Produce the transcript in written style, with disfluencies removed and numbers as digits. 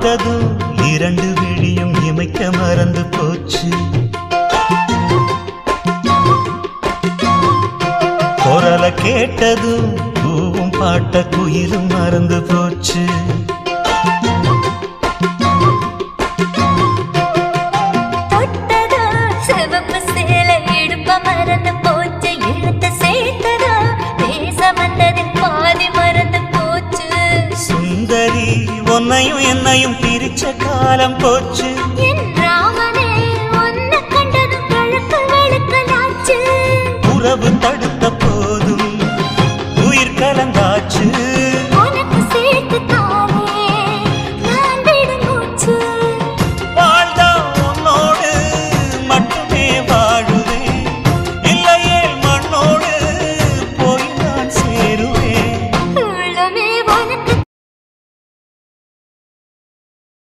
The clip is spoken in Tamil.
பார்த்ததும் இரண்டு விழியும் இமைக்க மறந்து போச்சு. குரலை கேட்டதும் பூவும் பாட்ட குயிலும் மறந்து போச்சு. சுந்தரி உன்னையும் என்னையும் பிரிச்ச காலம் போச்சு. உறவு தடுத்த